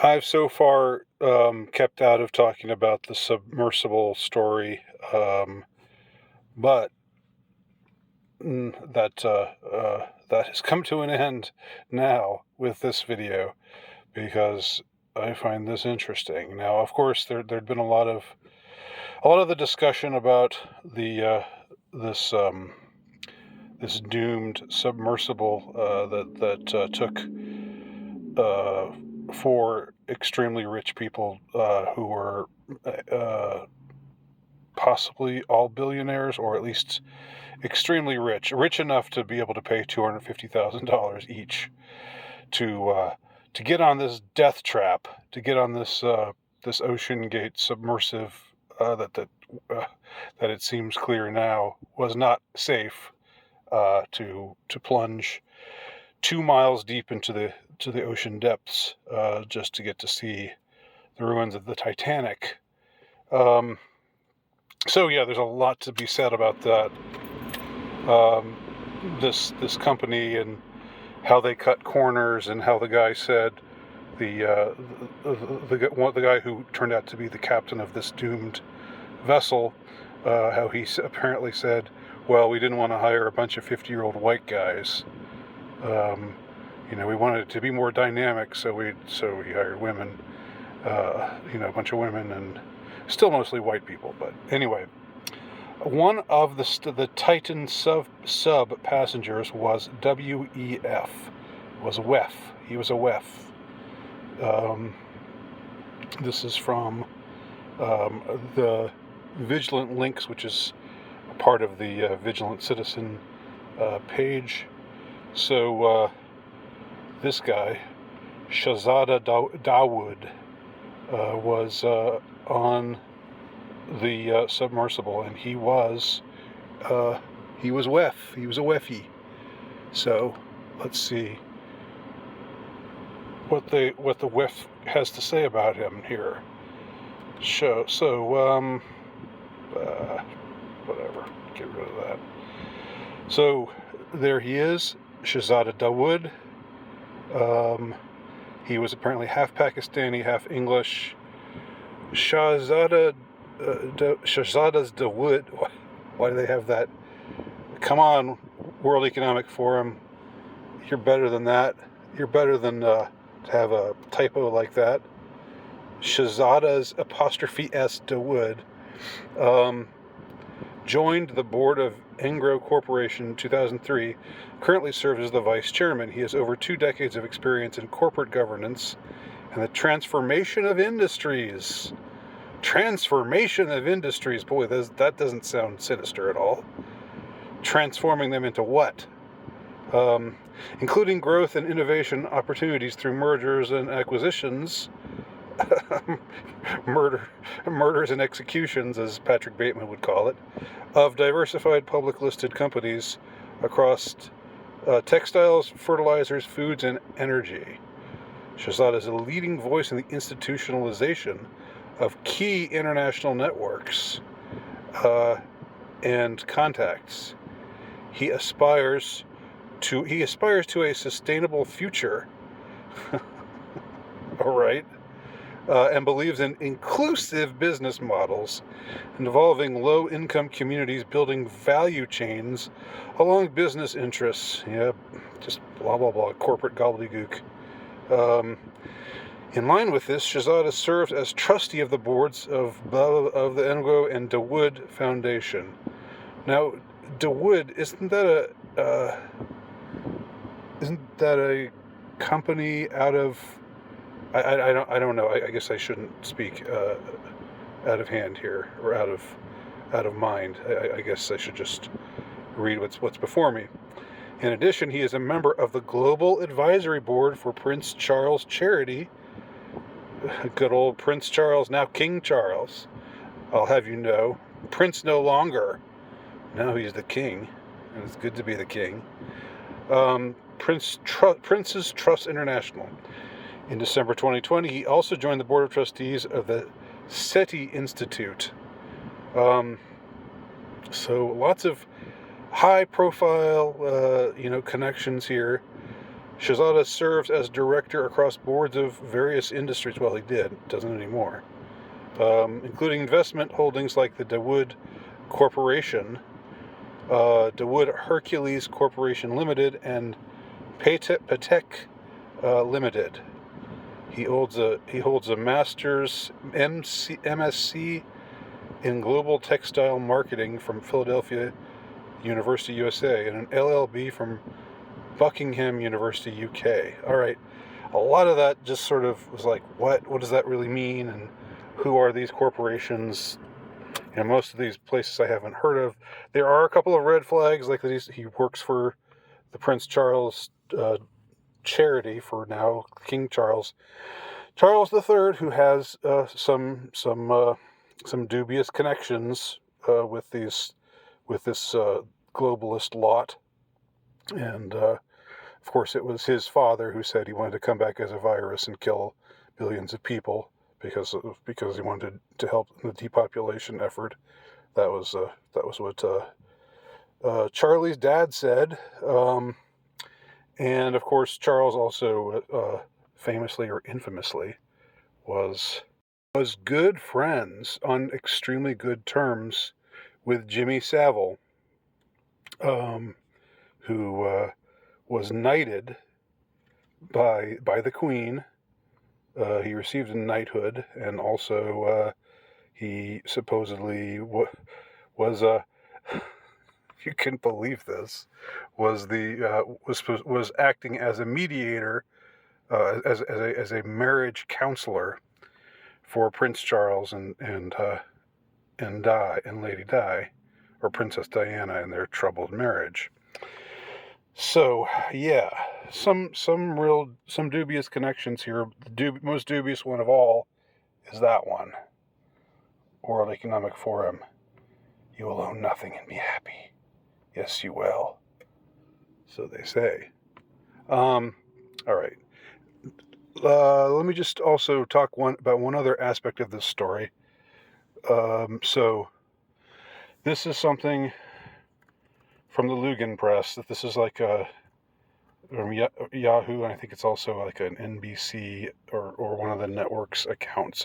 I've so far kept out of talking about the submersible story, but that has come to an end now with this video because I find this interesting. Now, of course, there'd been a lot of the discussion about the this this doomed submersible that took uh, four extremely rich people who were uh, possibly all billionaires, or at least extremely rich enough to be able to pay $250,000 each to get on this death trap, to get on this Ocean Gate submersive uh, that it seems clear now was not safe to plunge 2 miles deep into the ocean depths just to get to see the ruins of the Titanic. Um, so yeah, there's a lot to be said about that. Um, this company and how they cut corners, and how the guy said the guy who turned out to be the captain of this doomed vessel, how he apparently said, well, we didn't want to hire a bunch of 50-year-old white guys. Um, we wanted it to be more dynamic, so we hired women, a bunch of women, and still mostly white people. But anyway, one of the Titan sub passengers was WEF, was WEF. He was a WEF. This is from the Vigilant Links, which is a part of the Vigilant Citizen page. So this guy, Shahzada Dawood, was on the submersible, and he was WEF. He was a WEFie. So let's see what the WEF has to say about him here. Whatever, get rid of that. So there he is, Shahzada Dawood. He was apparently half Pakistani, half English. Shahzada's Dawood. Why do they have that? Come on, World Economic Forum. You're better than that. You're better than to have a typo like that. Shahzada's '(S) Dawood joined the board of Engro Corporation in 2003, currently serves as the vice chairman. He has over 2 decades of experience in corporate governance and the transformation of industries. Transformation of industries. Boy, that doesn't sound sinister at all. Transforming them into what? Including growth and innovation opportunities through mergers and acquisitions. Murders and executions, as Patrick Bateman would call it, of diversified public listed companies across textiles, fertilizers, foods, and energy. Shahzada is a leading voice in the institutionalization of key international networks and contacts. He aspires to a sustainable future. All right. And believes in inclusive business models involving low-income communities building value chains along business interests. Yeah, just blah, blah, blah, corporate gobbledygook. In line with this, Shahzada serves as trustee of the boards of the Engro and Dawood Foundation. Now, Dawood, isn't that a company out of... I don't know. I guess I shouldn't speak out of hand here, or out of mind. I guess I should just read what's before me. In addition, he is a member of the Global Advisory Board for Prince Charles Charity. Good old Prince Charles, now King Charles. I'll have you know, Prince no longer. Now he's the king, and it's good to be the king. Prince's Trust International. In December 2020, he also joined the board of trustees of the SETI Institute. So lots of high-profile, connections here. Shahzada serves as director across boards of various industries. Well, he did, doesn't anymore. Including investment holdings like the Dawood Corporation, Dawood Hercules Corporation Limited, and Patek Limited. He holds a master's MSc in global textile marketing from Philadelphia University, USA, and an LLB from Buckingham University, UK. All right, a lot of that just sort of was like, what does that really mean, and who are these corporations? Most of these places I haven't heard of. There are a couple of red flags, like that he works for the Prince Charles charity for now King Charles III, who has some dubious connections with this globalist lot, and of course it was his father who said he wanted to come back as a virus and kill billions of people because he wanted to help in the depopulation effort. That was what Charlie's dad said. And of course, Charles also famously or infamously was good friends on extremely good terms with Jimmy Savile, who was knighted by the Queen. He received a knighthood, and also he supposedly was if you can believe this, was acting as a mediator, as a marriage counselor for Prince Charles and Lady Di, or Princess Diana, in their troubled marriage. So yeah, some dubious connections here. The most dubious one of all is that one. World Economic Forum. You will own nothing and be happy. Yes, you will. So they say. All right. Let me just also talk about one other aspect of this story. So this is something from the Lugan Press, that this is like from Yahoo, and I think it's also like an NBC or one of the networks' accounts.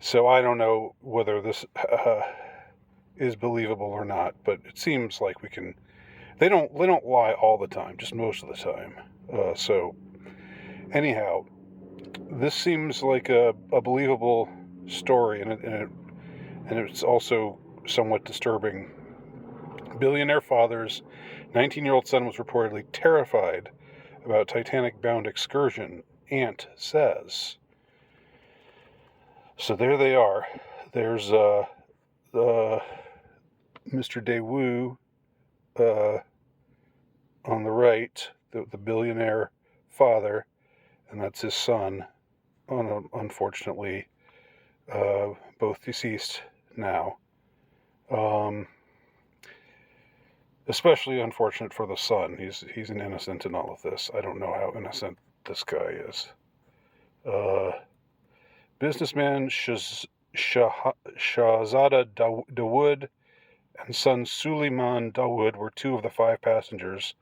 So I don't know whether this is believable or not, but it seems like we can. They don't lie all the time, just most of the time. So anyhow, this seems like a believable story, and it's also somewhat disturbing. Billionaire father's 19-year-old son was reportedly terrified about Titanic-bound excursion, aunt says. So there they are. There's Mr. Daewoo on the right, the billionaire father, and that's his son, unfortunately, both deceased now. Especially unfortunate for the son. He's an innocent in all of this. I don't know how innocent this guy is. Businessman Shahzada Dawood and son Suleiman Dawood were two of the 5 passengers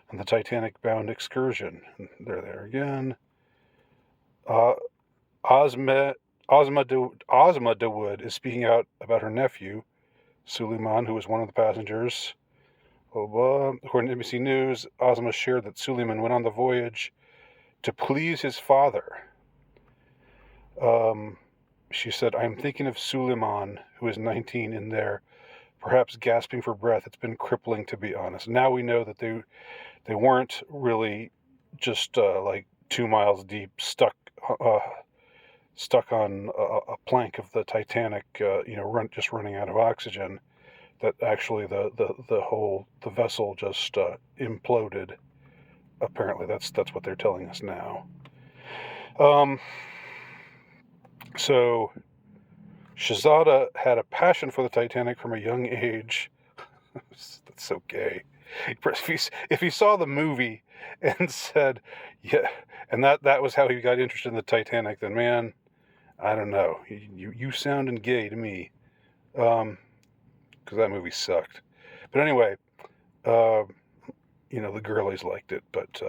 on the Titanic-bound excursion. And they're there again. Ozma Dawood is speaking out about her nephew, Suleiman, who was one of the passengers. According to NBC News, Ozma shared that Suleiman went on the voyage to please his father. She said, "I'm thinking of Suleiman, who is 19, in there, perhaps gasping for breath. It's been crippling, to be honest." Now we know that they weren't really just like 2 miles deep, stuck on a plank of the Titanic, just running out of oxygen. That actually the vessel just imploded. Apparently, that's what they're telling us now. So Shahzada had a passion for the Titanic from a young age. That's so gay. If he saw the movie and said, yeah, and that was how he got interested in the Titanic, then man, I don't know. You sounding gay to me. Because that movie sucked. But anyway, the girlies liked it, but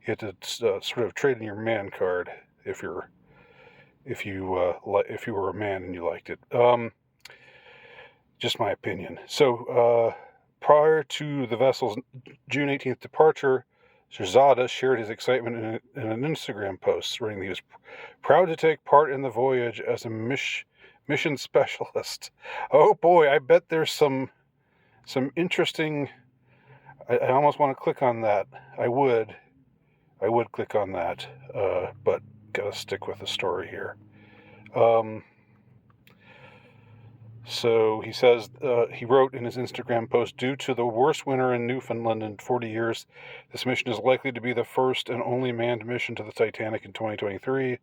You had to sort of trade in your man card if you were a man and you liked it. Just my opinion. So prior to the vessel's June 18th departure, Shirzada shared his excitement in an Instagram post, writing that he was proud to take part in the voyage as a mission specialist. Oh boy, I bet there's some interesting. I almost want to click on that. I would click on that, but gotta stick with the story here. So he says, he wrote in his Instagram post, due to the worst winter in Newfoundland in 40 years, this mission is likely to be the first and only manned mission to the Titanic in 2023.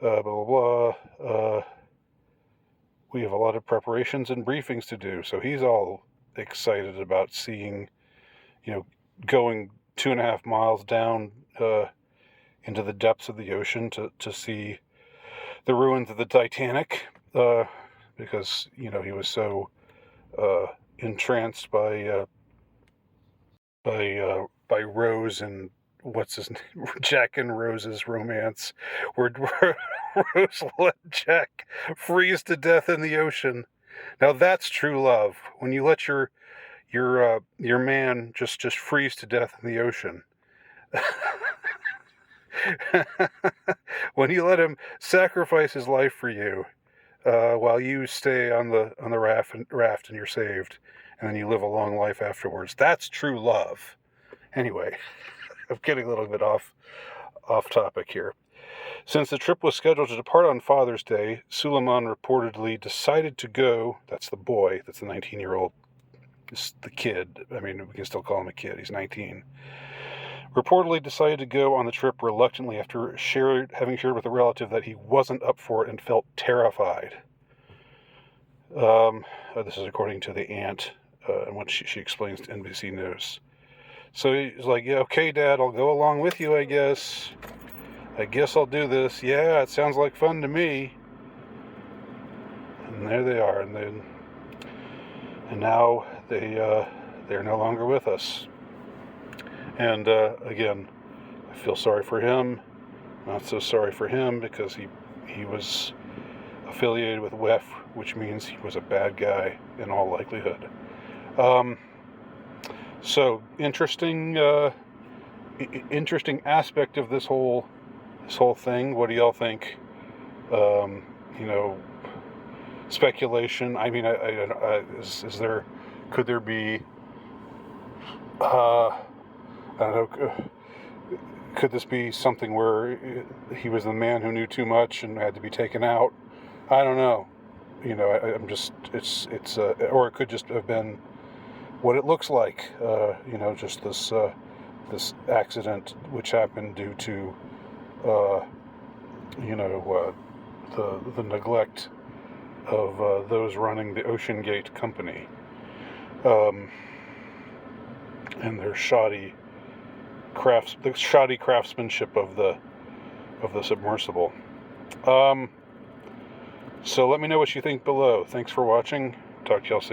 Blah, blah, blah. We have a lot of preparations and briefings to do. So he's all excited about seeing, going 2.5 miles down into the depths of the ocean to see the ruins of the Titanic. Because he was so entranced by Rose and what's his name, Jack and Rose's romance, where Rose let Jack freeze to death in the ocean. Now that's true love. When you let your man just freeze to death in the ocean. When you let him sacrifice his life for you. While you stay on the raft and you're saved, and then you live a long life afterwards. That's true love. Anyway, I'm getting a little bit off topic here. Since the trip was scheduled to depart on Father's Day, Suleiman reportedly decided to go. That's the boy. That's the 19-year-old. It's the kid. I mean, we can still call him a kid. He's 19. Reportedly decided to go on the trip reluctantly after having shared with a relative that he wasn't up for it and felt terrified. This is according to the aunt, and what she explains to NBC News. So he's like, yeah, okay, Dad, I'll go along with you, I guess. I guess I'll do this. Yeah, it sounds like fun to me. And there they are, and now they're no longer with us. And again, I feel sorry for him. Not so sorry for him because he was affiliated with WEF, which means he was a bad guy in all likelihood. So interesting aspect of this whole thing. What do y'all think? Speculation. I mean, could there be? I don't know, could this be something where he was the man who knew too much and had to be taken out? I don't know. I'm just, it's or it could just have been what it looks like, just this accident which happened due to, the neglect of those running the Ocean Gate company, and their shoddy craftsmanship of the submersible. So let me know what you think below. Thanks for watching. Talk to y'all soon.